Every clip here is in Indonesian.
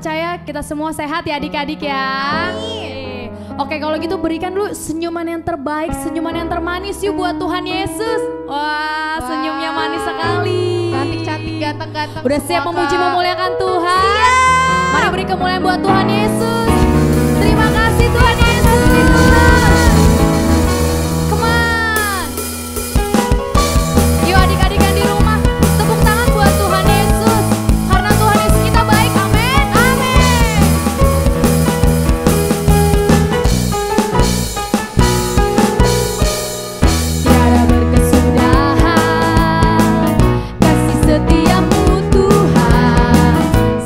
percaya kita semua sehat ya adik-adik ya. Oke, kalau gitu berikan dulu senyuman yang terbaik, senyuman yang termanis yuk buat Tuhan Yesus. Wah, senyumnya manis sekali. Cantik-cantik, ganteng-ganteng. Udah siap memuji memuliakan Tuhan? Siap. Mari beri kemuliaan buat Tuhan Yesus. Terima kasih Tuhan Yesus. Come on. Yuk adik-adik yang di rumah, tepuk tangan buat Tuhan Yesus. Karena Tuhan Yesus kita baik, amin. Amin. Tiada berkesudahan kasih setiamu Tuhan,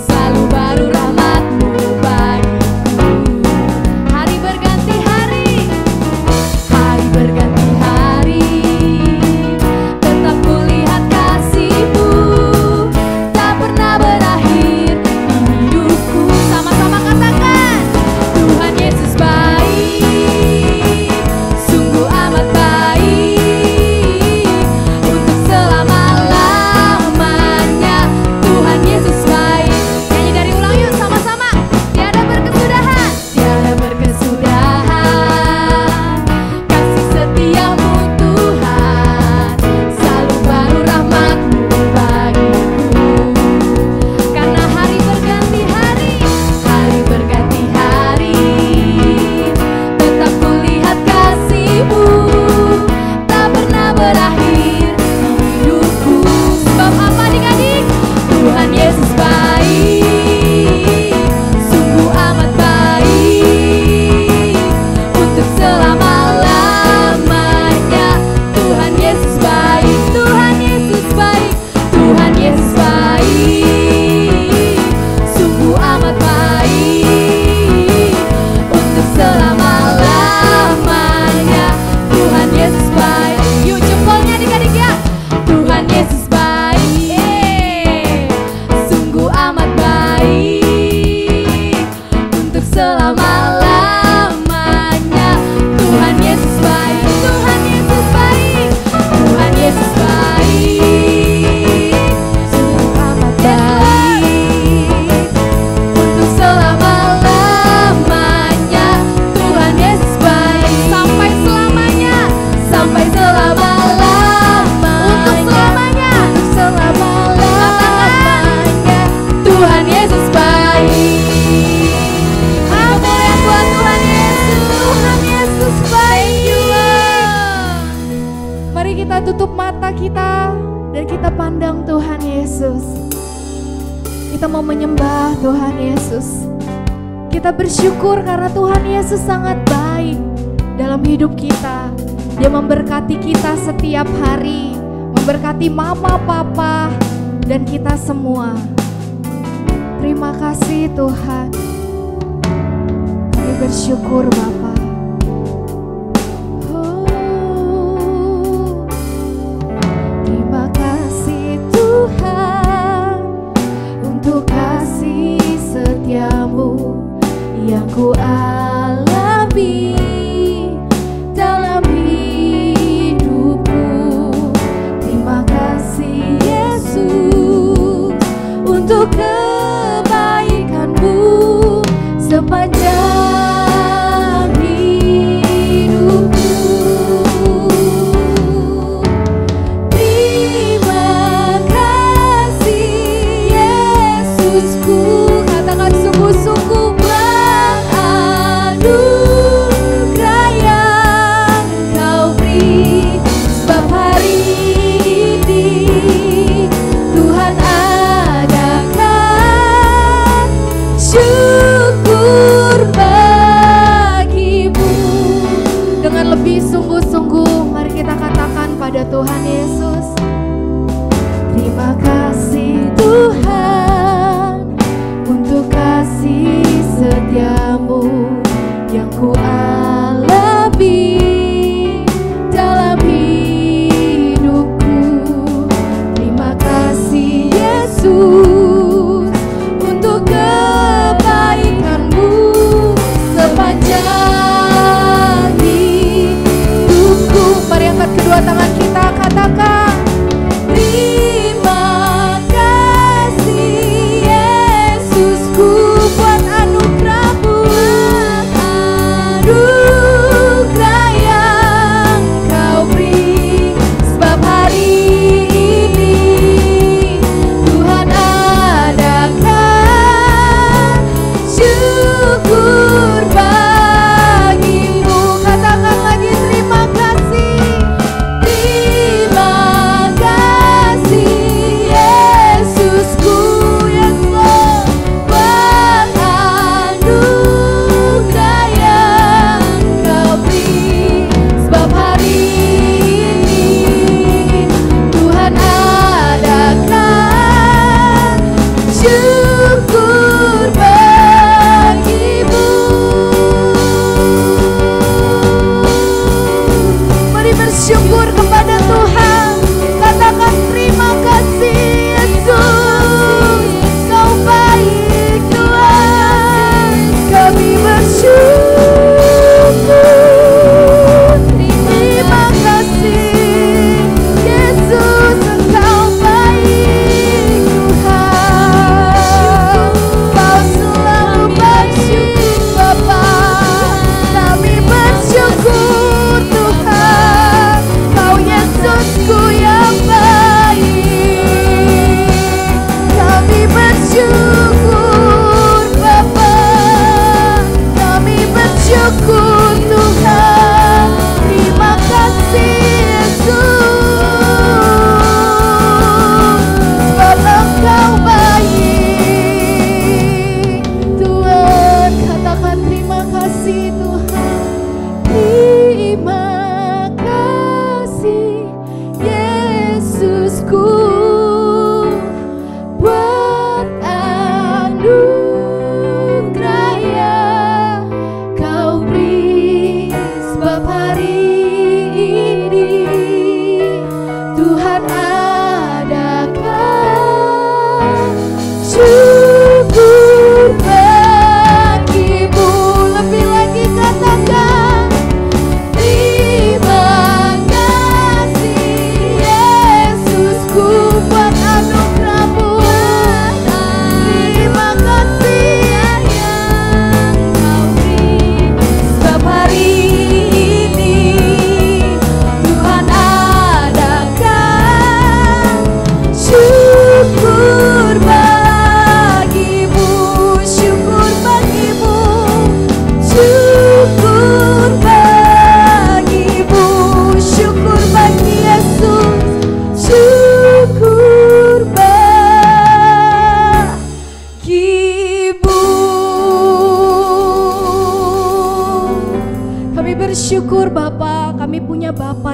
selalu baru rahmat-Mu bagiku. Hari berganti hari, hari berganti hari, tetap kulihat kasih-Mu, tak pernah berakhir di hidupku. Sama-sama katakan, Tuhan Yesus baik, sungguh amat baik, untuk selama-lamanya. Tuhan Yesus baik. Nyanyi dari ulang yuk sama-sama. Tiada berkesudahan, tiada berkesudahan kasih setiamu Tuhan, selalu baru rahmat-Mu bagiku. Karena hari berganti hari, hari berganti hari, tetap kulihat kasih-Mu, tak pernah berakhir di hidupku. Sebab apa adik-adik? Tuhan Yesus baik, sungguh amat baik, untuk selama-lamanya. Tuhan Yesus baik, Tuhan Yesus baik, Tuhan Yesus baik, sungguh amat baik, untuk selama-lamanya. Tuhan Yesus baik. Yuk jempolnya adik-adik ya. Tuhan Yesus baik, sungguh amat baik, untuk selama-lamanya. Tuhan Yesus baik, Tuhan Yesus baik, Tuhan Yesus baik, sungguh amat baik, untuk selama-lamanya. Tuhan Yesus baik, sampai selamanya, sampai selama-lamanya, untuk selamanya, untuk selama-lamanya. Tuhan Yesus baik. Amin buat Tuhan Yesus. Tuhan Yesus baik. Mari kita tutup mata kita dan kita pandang Tuhan Yesus. Kita mau menyembah Tuhan Yesus. Kita bersyukur karena Tuhan Yesus sangat baik dalam hidup kita. Dia memberkati kita setiap hari, memberkati mama, papa, dan kita semua. Terima kasih Tuhan. Kami bersyukur Bapa. Terima kasih Tuhan untuk kasih setiamu yang ku alami dalam hidupku. Terima kasih Yesus untuk kebaikan-Mu sepanjang hidupku. Terima kasih Yesusku, katakan sungguh-sungguh anugerah yang Kau beri. Sebab hari ini Tuhan adakan syukur bagimu. Dengan lebih sungguh-sungguh mari kita katakan pada Tuhan Yesus, terima kasih Tuhan untuk kasih setiamu yang ku alami dalam hidupku. Terima kasih Yesus untuk kebaikan-Mu sepanjang hidupku. Mari angkat kedua tangan kita, katakan terima kasih Yesusku.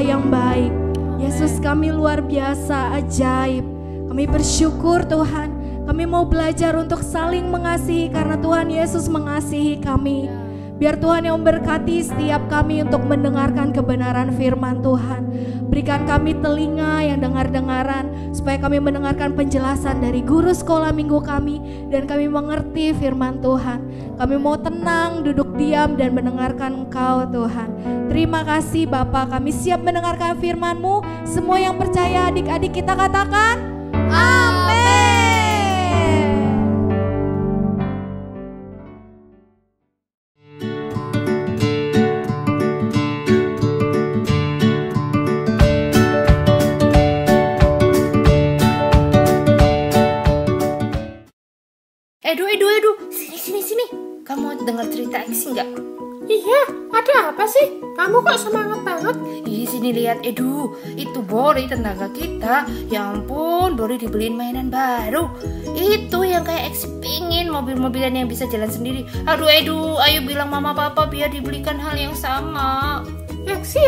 Allah yang baik. Yesus, kami luar biasa ajaib. Kami bersyukur Tuhan. Kami mau belajar untuk saling mengasihi karena Tuhan Yesus mengasihi kami. Biar Tuhan yang memberkati setiap kami untuk mendengarkan kebenaran firman Tuhan. Berikan kami telinga yang dengar-dengaran supaya kami mendengarkan penjelasan dari guru sekolah minggu kami dan kami mengerti firman Tuhan. Kami mau tenang, duduk diam dan mendengarkan Engkau Tuhan. Terima kasih Bapa, kami siap mendengarkan firman-Mu. Semua yang percaya adik-adik kita katakan amin. Edu, sini. Kamu mau dengar cerita Eksi nggak? Iya, ada apa sih? Kamu kok semangat banget? Ih, sini lihat Edu, itu Bori tetangga kita. Ya ampun, Bori dibeliin mainan baru. Itu yang kayak Eksi pingin, mobil-mobilan yang bisa jalan sendiri. Aduh Edu, ayo bilang mama papa biar dibelikan hal yang sama. Eksi,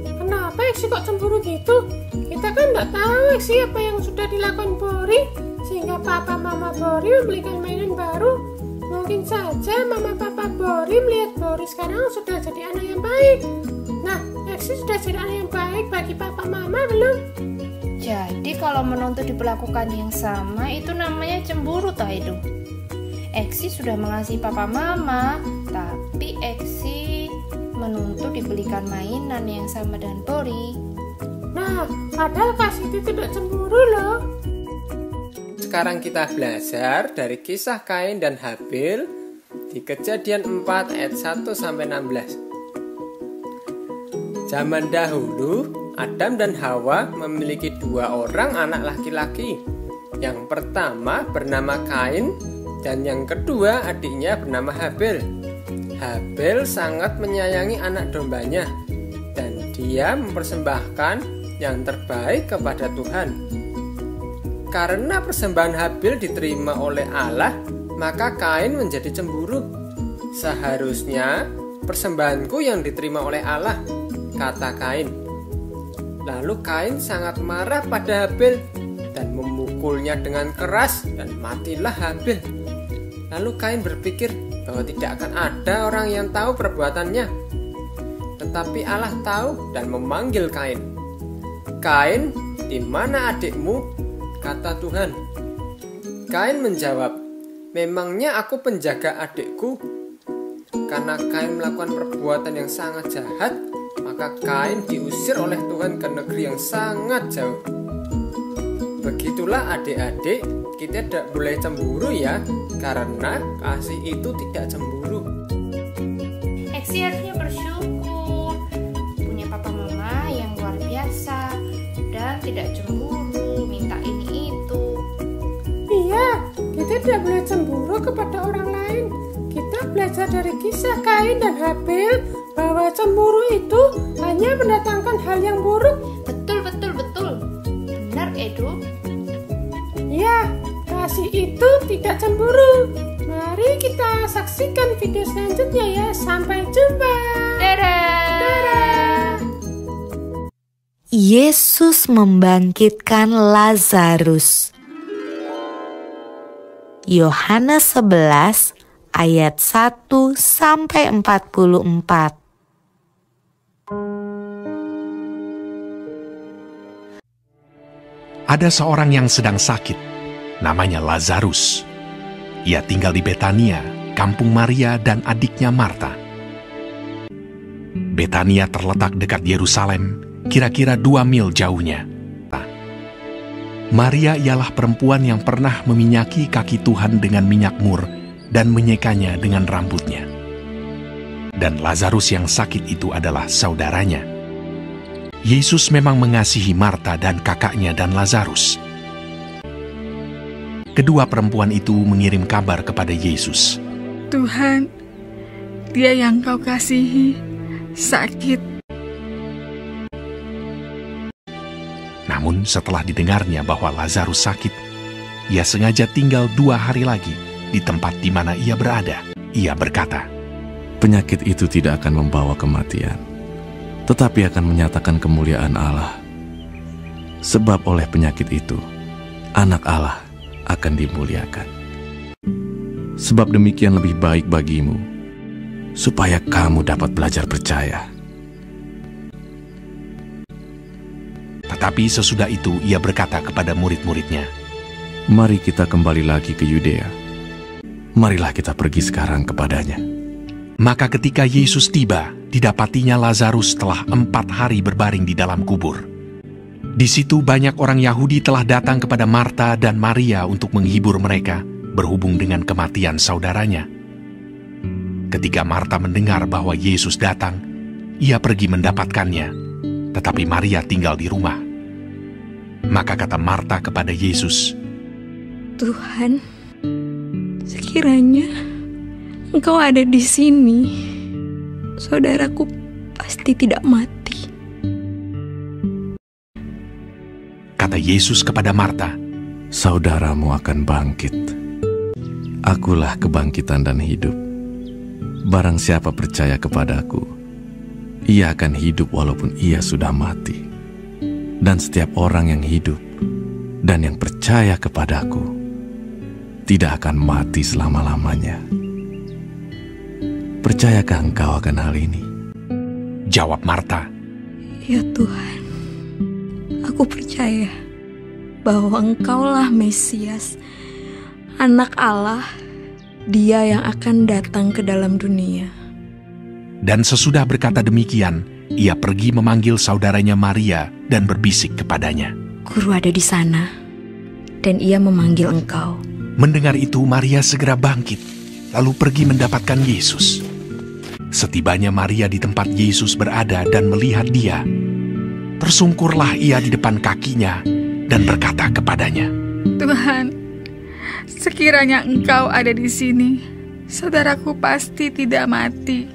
kenapa Eksi kok cemburu gitu? Kita kan nggak tahu Eksi apa yang sudah dilakukan Bori sehingga papa mama Bori membelikan mainan baru. Mungkin saja mama papa Bori melihat Bori sekarang sudah jadi anak yang baik. Nah, Eksi sudah jadi anak yang baik bagi papa mama belum? Jadi kalau menuntut diperlakukan yang sama itu namanya cemburu toh Edu. Eksi sudah mengasihi papa mama, tapi Eksi menuntut dibelikan mainan yang sama dengan Bori. Nah, padahal kasih itu tidak cemburu loh. Sekarang kita belajar dari kisah Kain dan Habil di Kejadian 4 ayat 1-16. Zaman dahulu, Adam dan Hawa memiliki 2 orang anak laki-laki. Yang pertama bernama Kain dan yang kedua adiknya bernama Habil. Habil sangat menyayangi anak dombanya dan dia mempersembahkan yang terbaik kepada Tuhan. Karena persembahan Habil diterima oleh Allah, maka Kain menjadi cemburu. Seharusnya persembahanku yang diterima oleh Allah, kata Kain. Lalu Kain sangat marah pada Habil dan memukulnya dengan keras dan matilah Habil. Lalu Kain berpikir bahwa tidak akan ada orang yang tahu perbuatannya. Tetapi Allah tahu dan memanggil Kain. Kain, di mana adikmu? Kata Tuhan. Kain menjawab, memangnya aku penjaga adikku? Karena Kain melakukan perbuatan yang sangat jahat, maka Kain diusir oleh Tuhan ke negeri yang sangat jauh. Begitulah adik-adik, kita tidak boleh cemburu ya, karena kasih itu tidak cemburu. Eksi harusnya bersyukur, punya papa mama yang luar biasa dan tidak cemburu. Iya, kita tidak boleh cemburu kepada orang lain. Kita belajar dari kisah Kain dan Habil bahwa cemburu itu hanya mendatangkan hal yang buruk. Betul. Benar Edu. Iya, kasih itu tidak cemburu. Mari kita saksikan video selanjutnya ya. Sampai jumpa. Dadah. Yesus membangkitkan Lazarus. Yohanes 11 ayat 1-44. Ada seorang yang sedang sakit, namanya Lazarus. Ia tinggal di Betania, kampung Maria dan adiknya Marta. Betania terletak dekat Yerusalem, kira-kira 2 mil jauhnya. Maria ialah perempuan yang pernah meminyaki kaki Tuhan dengan minyak mur dan menyekanya dengan rambutnya. Dan Lazarus yang sakit itu adalah saudaranya. Yesus memang mengasihi Marta dan kakaknya dan Lazarus. Kedua perempuan itu mengirim kabar kepada Yesus. Tuhan, dia yang kau kasihi sakit. Namun setelah didengarnya bahwa Lazarus sakit, ia sengaja tinggal 2 hari lagi di tempat di mana ia berada. Ia berkata, penyakit itu tidak akan membawa kematian, tetapi akan menyatakan kemuliaan Allah. Sebab oleh penyakit itu, anak Allah akan dimuliakan. Sebab demikian lebih baik bagimu, supaya kamu dapat belajar percaya. Tetapi sesudah itu ia berkata kepada murid-muridnya, Mari kita kembali lagi ke Yudea. Marilah kita pergi sekarang kepadanya. Maka ketika Yesus tiba, didapatinya Lazarus telah 4 hari berbaring di dalam kubur. Di situ banyak orang Yahudi telah datang kepada Marta dan Maria untuk menghibur mereka berhubung dengan kematian saudaranya. Ketika Marta mendengar bahwa Yesus datang, ia pergi mendapatkannya, tetapi Maria tinggal di rumah. Maka kata Marta kepada Yesus, Tuhan, sekiranya Engkau ada di sini, saudaraku pasti tidak mati. Kata Yesus kepada Marta, Saudaramu akan bangkit. Akulah kebangkitan dan hidup. Barang siapa percaya kepadaku, ia akan hidup walaupun ia sudah mati. Dan setiap orang yang hidup dan yang percaya kepadaku tidak akan mati selama-lamanya. Percayakah engkau akan hal ini? Jawab Marta, Ya Tuhan, aku percaya bahwa Engkaulah Mesias, Anak Allah, Dia yang akan datang ke dalam dunia. Dan sesudah berkata demikian, ia pergi memanggil saudaranya Maria dan berbisik kepadanya. Guru ada di sana, dan ia memanggil engkau. Mendengar itu, Maria segera bangkit, lalu pergi mendapatkan Yesus. Setibanya Maria di tempat Yesus berada dan melihat dia, tersungkurlah ia di depan kakinya dan berkata kepadanya, Tuhan, sekiranya Engkau ada di sini, saudaraku pasti tidak mati.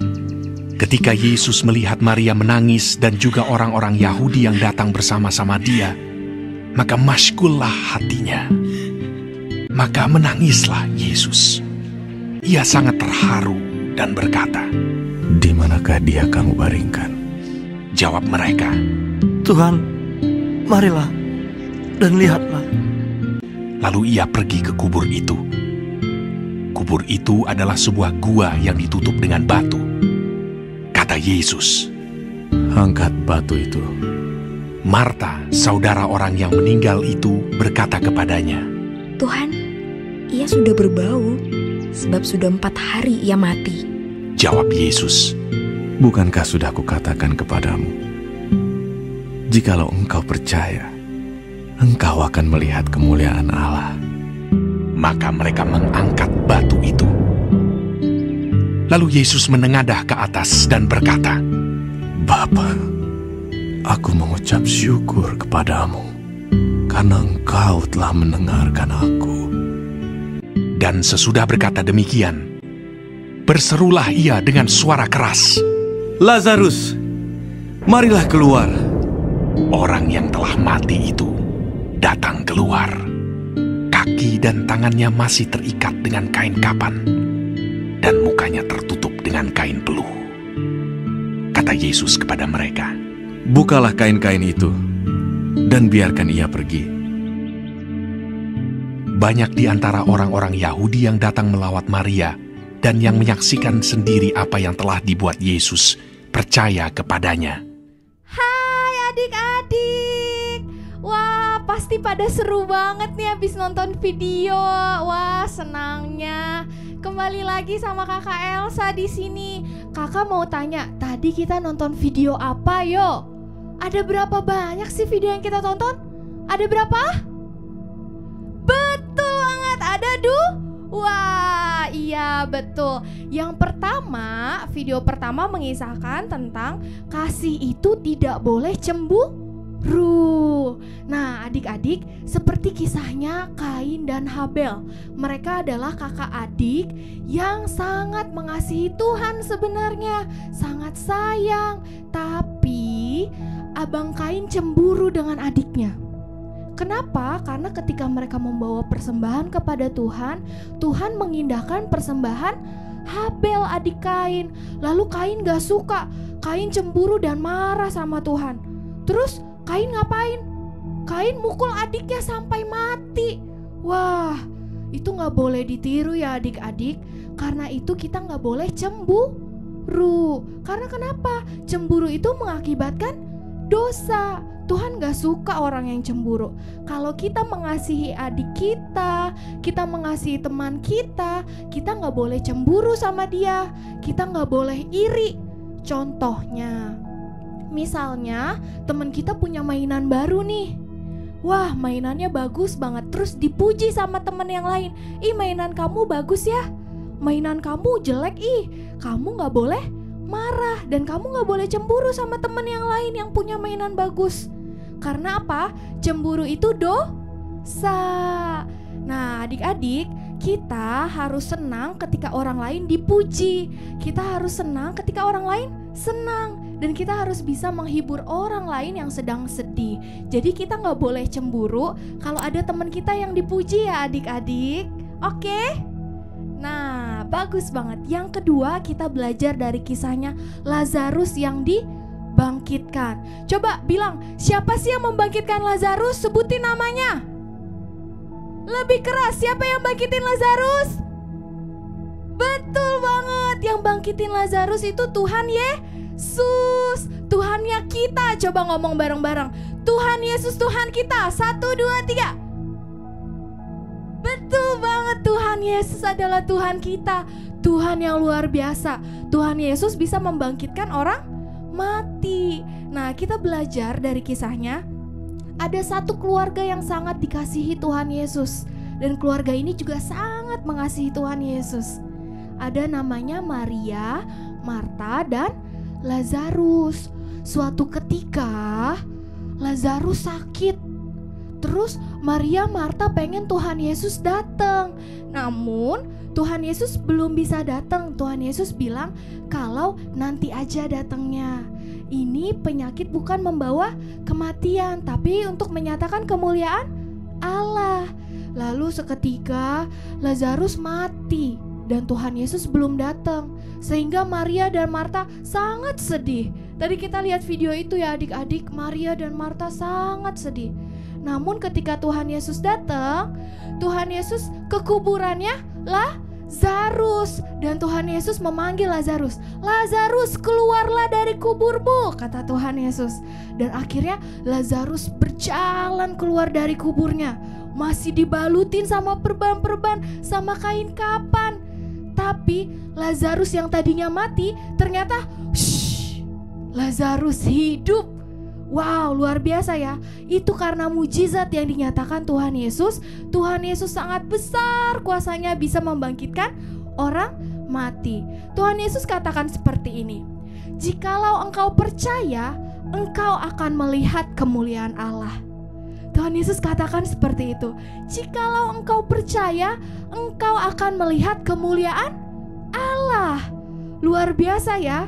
Ketika Yesus melihat Maria menangis dan juga orang-orang Yahudi yang datang bersama-sama dia, maka masykullah hatinya. Maka menangislah Yesus. Ia sangat terharu dan berkata, Di manakah dia kamu baringkan? Jawab mereka, Tuhan, marilah dan lihatlah. Lalu ia pergi ke kubur itu. Kubur itu adalah sebuah gua yang ditutup dengan batu. Kata Yesus, Angkat batu itu. Marta, saudara orang yang meninggal itu, berkata kepadanya, Tuhan, ia sudah berbau, sebab sudah 4 hari ia mati. Jawab Yesus, Bukankah sudah kukatakan kepadamu, jikalau engkau percaya, engkau akan melihat kemuliaan Allah. Maka mereka mengangkat batu itu. Lalu Yesus menengadah ke atas dan berkata, Bapa, aku mengucap syukur kepadamu, karena engkau telah mendengarkan aku. Dan sesudah berkata demikian, berserulah ia dengan suara keras, Lazarus, marilah keluar. Orang yang telah mati itu datang keluar. Kaki dan tangannya masih terikat dengan kain kapan, dan mukanya tertutup dengan kain peluh. Kata Yesus kepada mereka, Bukalah kain-kain itu, dan biarkan ia pergi. Banyak di antara orang-orang Yahudi yang datang melawat Maria dan yang menyaksikan sendiri apa yang telah dibuat Yesus percaya kepadanya. Hai adik-adik. Wah, pasti pada seru banget nih habis nonton video. Wah, senangnya. Kembali lagi sama Kakak Elsa di sini. Kakak mau tanya, tadi kita nonton video apa yo? Ada berapa banyak sih video yang kita tonton? Ada berapa? Betul banget, ada Wah, iya betul. Yang pertama, video pertama mengisahkan tentang kasih itu tidak boleh cemburu. Nah, adik-adik, seperti kisahnya Kain dan Habel. Mereka adalah kakak adik yang sangat mengasihi Tuhan sebenarnya, sangat sayang. Tapi Abang Kain cemburu dengan adiknya. Kenapa? Karena ketika mereka membawa persembahan kepada Tuhan, Tuhan mengindahkan persembahan Habel adik Kain. Lalu Kain gak suka Kain cemburu dan marah sama Tuhan. Terus Kain ngapain? Kain mukul adiknya sampai mati. Wah, itu gak boleh ditiru ya adik-adik. Karena itu kita gak boleh cemburu. Karena kenapa? Cemburu itu mengakibatkan dosa. Tuhan gak suka orang yang cemburu. Kalau kita mengasihi adik kita, kita mengasihi teman kita gak boleh cemburu sama dia. Kita gak boleh iri. Contohnya, misalnya teman kita punya mainan baru nih. Wah, mainannya bagus banget. Terus dipuji sama teman yang lain. Ih, mainan kamu bagus ya. Mainan kamu jelek, ih. Kamu gak boleh marah. Dan kamu gak boleh cemburu sama teman yang lain yang punya mainan bagus. Karena apa? Cemburu itu dosa. Nah, adik-adik, kita harus senang ketika orang lain dipuji. Kita harus senang ketika orang lain senang. Dan kita harus bisa menghibur orang lain yang sedang sedih. Jadi kita gak boleh cemburu kalau ada teman kita yang dipuji ya adik-adik. Oke? Nah, bagus banget. Yang kedua, kita belajar dari kisahnya Lazarus yang dibangkitkan. Coba bilang, siapa sih yang membangkitkan Lazarus? Sebutin namanya. Lebih keras, siapa yang bangkitin Lazarus? Betul banget, yang bangkitin Lazarus itu Tuhan Yesus. Tuhannya kita. Coba ngomong bareng-bareng. Tuhan Yesus, Tuhan kita. 1, 2, 3. Betul banget, Tuhan Yesus adalah Tuhan kita. Tuhan yang luar biasa. Tuhan Yesus bisa membangkitkan orang mati. Nah, kita belajar dari kisahnya. Ada satu keluarga yang sangat dikasihi Tuhan Yesus. Dan keluarga ini juga sangat mengasihi Tuhan Yesus. Ada namanya Maria, Marta, dan Lazarus. Suatu ketika Lazarus sakit. Terus Maria, Marta pengen Tuhan Yesus datang. Namun Tuhan Yesus belum bisa datang. Tuhan Yesus bilang kalau nanti aja datangnya. Ini penyakit bukan membawa kematian, tapi untuk menyatakan kemuliaan Allah. Lalu seketika Lazarus mati dan Tuhan Yesus belum datang. Sehingga Maria dan Marta sangat sedih. Tadi kita lihat video itu ya adik-adik, Maria dan Marta sangat sedih. Namun ketika Tuhan Yesus datang, Tuhan Yesus ke kuburannya Lazarus. Dan Tuhan Yesus memanggil Lazarus. Lazarus, keluarlah dari kuburmu, kata Tuhan Yesus. Dan akhirnya Lazarus berjalan keluar dari kuburnya. Masih dibalutin sama perban-perban, sama kain kapan. Tapi Lazarus yang tadinya mati ternyata Lazarus hidup. Wow, luar biasa ya. Itu karena mujizat yang dinyatakan Tuhan Yesus. Tuhan Yesus sangat besar kuasanya bisa membangkitkan orang mati. Tuhan Yesus katakan seperti ini. Jikalau engkau percaya, engkau akan melihat kemuliaan Allah. Tuhan Yesus katakan seperti itu. Jikalau engkau percaya, engkau akan melihat kemuliaan Allah. Luar biasa ya.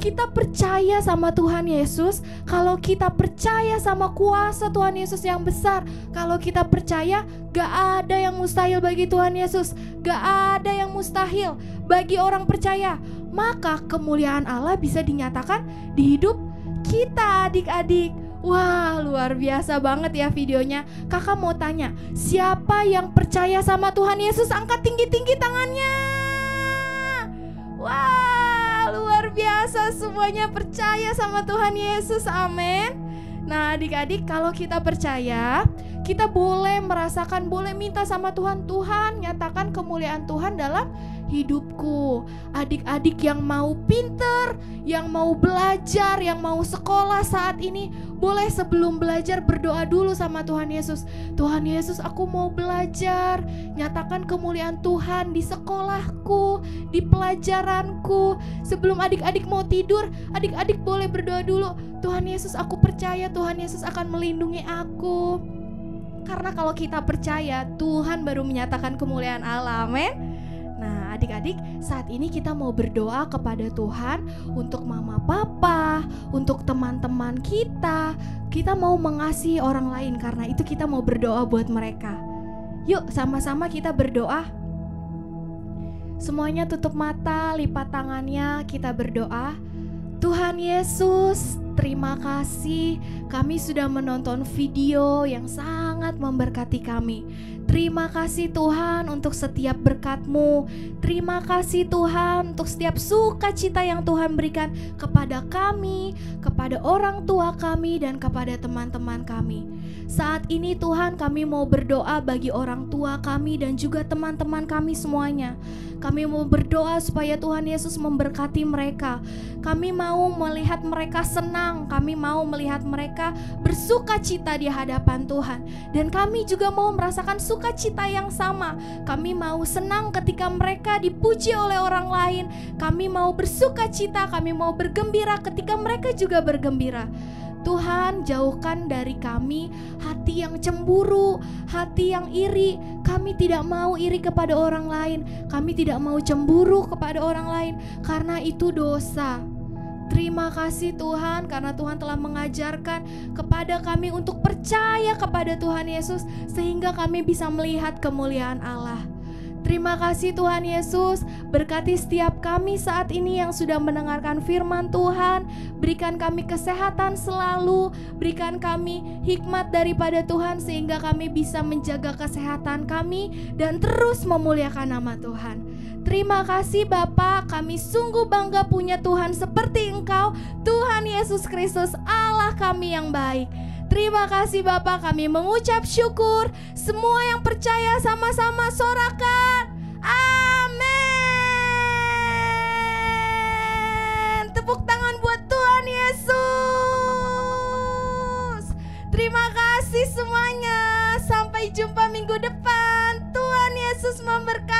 Kita percaya sama Tuhan Yesus. Kalau kita percaya sama kuasa Tuhan Yesus yang besar, kalau kita percaya, gak ada yang mustahil bagi Tuhan Yesus. Gak ada yang mustahil bagi orang percaya. Maka kemuliaan Allah bisa dinyatakan di hidup kita adik-adik. Wah, luar biasa banget ya videonya. Kakak mau tanya, siapa yang percaya sama Tuhan Yesus? Angkat tinggi-tinggi tangannya. Wah, luar biasa, semuanya percaya sama Tuhan Yesus. Amin. Nah adik-adik, kalau kita percaya, kita boleh merasakan, boleh minta sama Tuhan. Tuhan, nyatakan kemuliaan Tuhan dalam hidupku. Adik-adik yang mau pinter, yang mau belajar, yang mau sekolah saat ini, boleh sebelum belajar berdoa dulu sama Tuhan Yesus. Tuhan Yesus, aku mau belajar. Nyatakan kemuliaan Tuhan di sekolahku, di pelajaranku. Sebelum adik-adik mau tidur, adik-adik boleh berdoa dulu. Tuhan Yesus, aku percaya Tuhan Yesus akan melindungi aku. Karena kalau kita percaya, Tuhan baru menyatakan kemuliaan Allah. Amin. Nah adik-adik, saat ini kita mau berdoa kepada Tuhan untuk mama papa, untuk teman-teman kita. Kita mau mengasihi orang lain, karena itu kita mau berdoa buat mereka. Yuk sama-sama kita berdoa. Semuanya tutup mata, lipat tangannya, kita berdoa. Tuhan Yesus, terima kasih kami sudah menonton video yang sangat memberkati kami. Terima kasih Tuhan untuk setiap berkat-Mu. Terima kasih Tuhan untuk setiap sukacita yang Tuhan berikan kepada kami, kepada orang tua kami, dan kepada teman-teman kami. Saat ini Tuhan, kami mau berdoa bagi orang tua kami dan juga teman-teman kami semuanya. Kami mau berdoa supaya Tuhan Yesus memberkati mereka. Kami mau melihat mereka senang. Kami mau melihat mereka bersukacita di hadapan Tuhan. Dan kami juga mau merasakan sukacita yang sama. Kami mau senang ketika mereka dipuji oleh orang lain. Kami mau bersukacita, kami mau bergembira ketika mereka juga bergembira. Tuhan, jauhkan dari kami hati yang cemburu, hati yang iri. Kami tidak mau iri kepada orang lain. Kami tidak mau cemburu kepada orang lain, karena itu dosa. Terima kasih Tuhan, karena Tuhan telah mengajarkan kepada kami untuk percaya kepada Tuhan Yesus, sehingga kami bisa melihat kemuliaan Allah. Terima kasih Tuhan Yesus, berkati setiap kami saat ini yang sudah mendengarkan firman Tuhan. Berikan kami kesehatan selalu, berikan kami hikmat daripada Tuhan sehingga kami bisa menjaga kesehatan kami dan terus memuliakan nama Tuhan. Terima kasih Bapa, kami sungguh bangga punya Tuhan seperti Engkau, Tuhan Yesus Kristus, Allah kami yang baik. Terima kasih Bapa, kami mengucap syukur. Semua yang percaya sama-sama sorakan amin. Tepuk tangan buat Tuhan Yesus. Terima kasih semuanya. Sampai jumpa minggu depan. Tuhan Yesus memberkati.